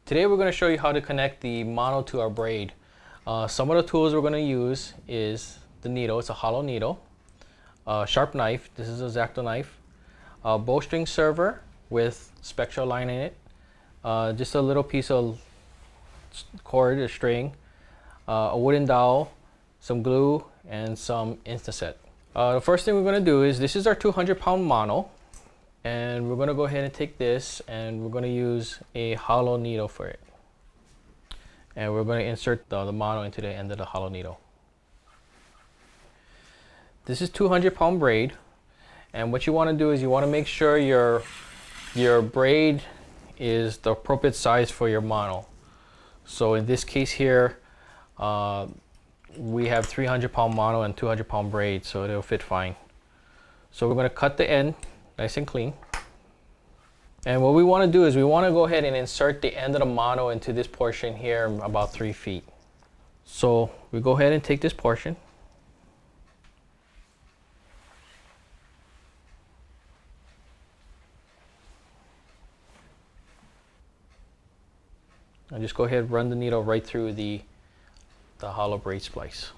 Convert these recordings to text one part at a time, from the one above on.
Today we're going to show you how to connect the mono to our braid. Some of the tools we're going to use is the needle. It's a hollow needle, a sharp knife. This is a X-Acto knife, a bowstring server with spectral line in it, just a little piece of cord or string, a wooden dowel, some glue, and some Instaset. The first thing we're going to do is, this is our 200-pound mono, and we're going to go ahead and take this and we're going to use a hollow needle for it, and we're going to insert the mono into the end of the hollow needle. This is 200-pound braid, and what you want to do is you want to make sure your braid is the appropriate size for your mono. So in this case here, we have 300-pound mono and 200-pound braid, so it'll fit fine. So we're going to cut the end nice and clean. And what we want to do is we want to go ahead and insert the end of the mono into this portion here about 3 feet. So we go ahead and take this portion. And just go ahead and run the needle right through the hollow braid splice.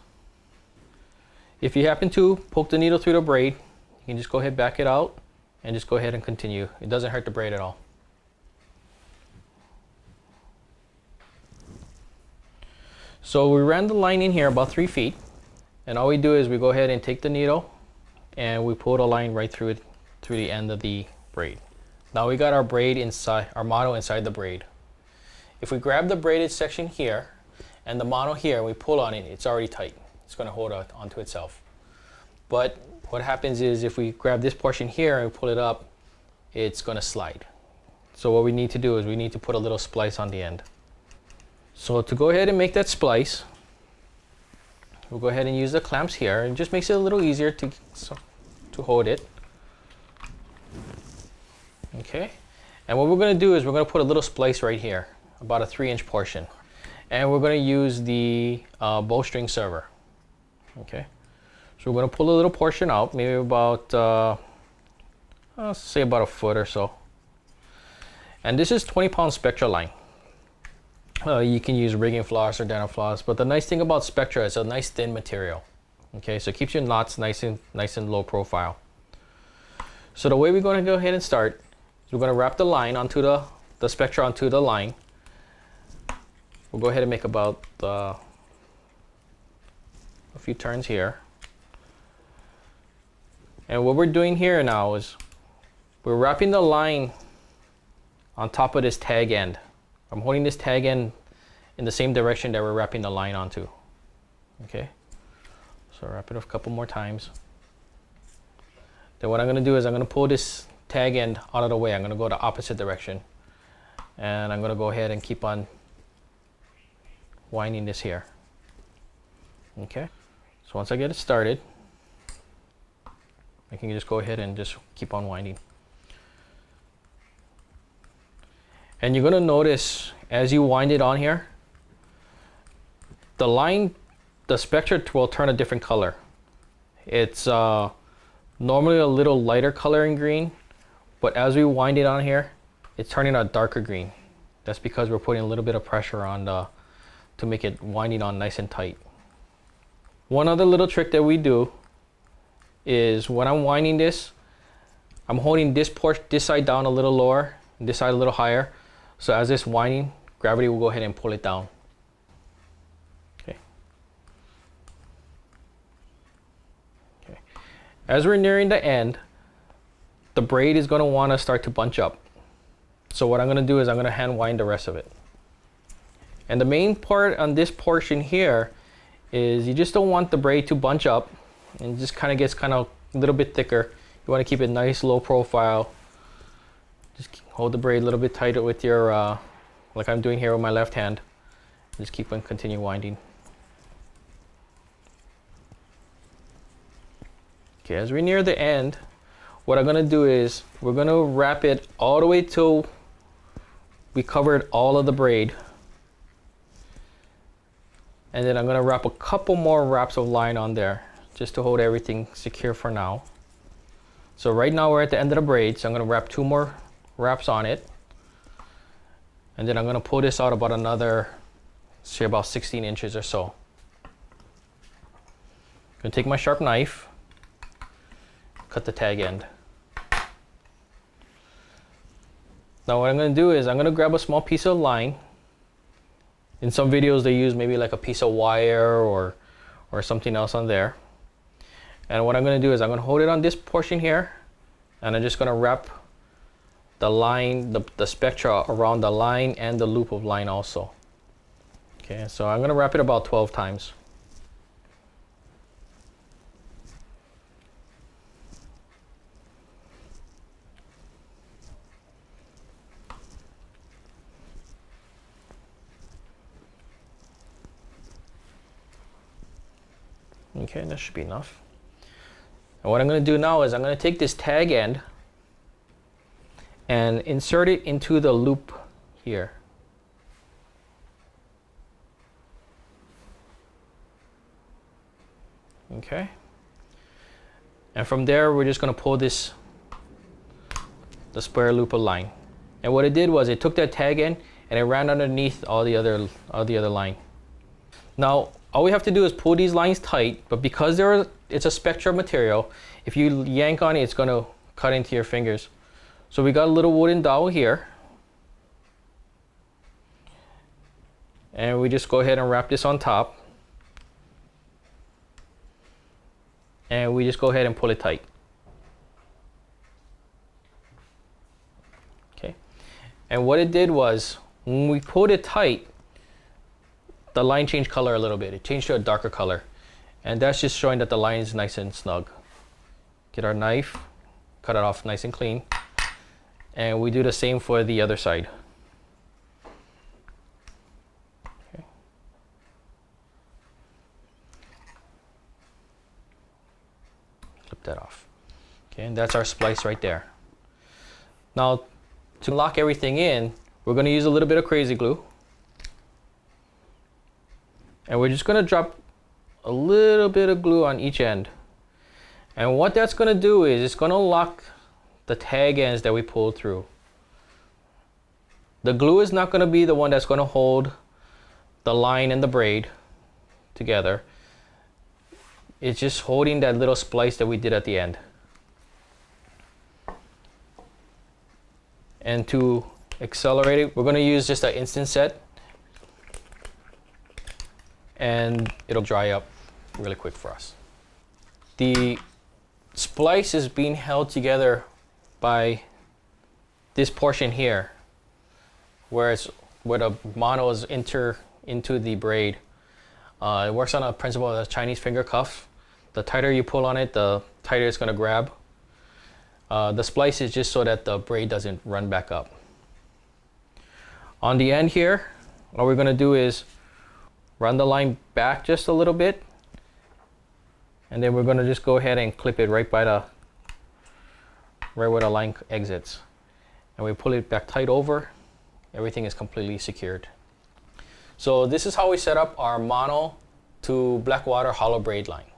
If you happen to poke the needle through the braid, you can just go ahead, back it out, and just go ahead and continue. It doesn't hurt the braid at all. So we ran the line in here about 3 feet, and all we do is we go ahead and take the needle and we pull the line right through it, through the end of the braid. Now we got our braid inside, our mono inside the braid. If we grab the braided section here and the mono here and we pull on it, it's already tight. It's going to hold onto itself. But what happens is if we grab this portion here and pull it up, it's going to slide. So what we need to do is we need to put a little splice on the end. So to go ahead and make that splice, we'll go ahead and use the clamps here. It just makes it a little easier to hold it. Okay. And what we're going to do is we're going to put a little splice right here, about a 3-inch portion. And we're going to use the bowstring server. Okay. So we're going to pull a little portion out, maybe about, let's say about a foot or so. And this is 20-pound Spectra line. You can use rigging floss or dental floss, but the nice thing about Spectra is a nice thin material. Okay, so it keeps your knots nice and low profile. So the way we're going to go ahead and start is we're going to wrap the line onto the Spectra onto the line. We'll go ahead and make about a few turns here. And what we're doing here now is we're wrapping the line on top of this tag end. I'm holding this tag end in the same direction that we're wrapping the line onto. Okay, so wrap it a couple more times. Then what I'm going to do is I'm going to pull this tag end out of the way. I'm going to go the opposite direction, and I'm going to go ahead and keep on winding this here. Okay, so once I get it started, I can just go ahead and just keep on winding. And you're going to notice as you wind it on here, the line, the Spectra will turn a different color. It's normally a little lighter color in green, but as we wind it on here, it's turning a darker green. That's because we're putting a little bit of pressure on to make it winding on nice and tight. One other little trick that we do is when I'm winding this, I'm holding this side down a little lower, and this side a little higher. So as it's winding, gravity will go ahead and pull it down. Okay. Okay. As we're nearing the end, the braid is going to want to start to bunch up. So what I'm going to do is I'm going to hand wind the rest of it. And the main part on this portion here is you just don't want the braid to bunch up, and it just kind of gets a little bit thicker. You want to keep it nice, low profile. Just hold the braid a little bit tighter with your, like I'm doing here with my left hand. Just keep on continue winding. Okay, as we near the end, what I'm going to do is we're going to wrap it all the way till we covered all of the braid. And then I'm going to wrap a couple more wraps of line on there just to hold everything secure for now. So right now we're at the end of the braid, so I'm going to wrap 2 more wraps on it. And then I'm going to pull this out about another, say about 16 inches or so. I'm going to take my sharp knife, cut the tag end. Now what I'm going to do is I'm going to grab a small piece of line. In some videos they use maybe like a piece of wire or something else on there. And what I'm going to do is I'm going to hold it on this portion here, and I'm just going to wrap the line, the spectra around the line and the loop of line also. Okay, so I'm going to wrap it about 12 times. Okay, that should be enough. And what I'm going to do now is I'm going to take this tag end and insert it into the loop here. Okay. And from there, we're just going to pull the square loop of line. And what it did was it took that tag end and it ran underneath all the other line. Now, all we have to do is pull these lines tight, but because it's a spectrum material, if you yank on it, it's going to cut into your fingers. So we got a little wooden dowel here. And we just go ahead and wrap this on top. And we just go ahead and pull it tight. Okay. And what it did was, when we pulled it tight, the line changed color a little bit. It changed to a darker color. And that's just showing that the line is nice and snug. Get our knife, cut it off nice and clean. And we do the same for the other side. Okay. Clip that off. Okay, and that's our splice right there. Now, to lock everything in, we're going to use a little bit of crazy glue. And we're just going to drop a little bit of glue on each end. And what that's going to do is it's going to lock the tag ends that we pulled through. The glue is not going to be the one that's going to hold the line and the braid together. It's just holding that little splice that we did at the end. And to accelerate it, we're going to use just an instant set. And it'll dry up really quick for us. The splice is being held together by this portion here, where the mono is into the braid. It works on a principle of the Chinese finger cuff. The tighter you pull on it, the tighter it's going to grab. The splice is just so that the braid doesn't run back up. On the end here, all we're going to do is run the line back just a little bit, and then we're going to just go ahead and clip it right where the line exits. And we pull it back tight over. Everything is completely secured. So this is how we set up our mono to Blackwater hollow braid line.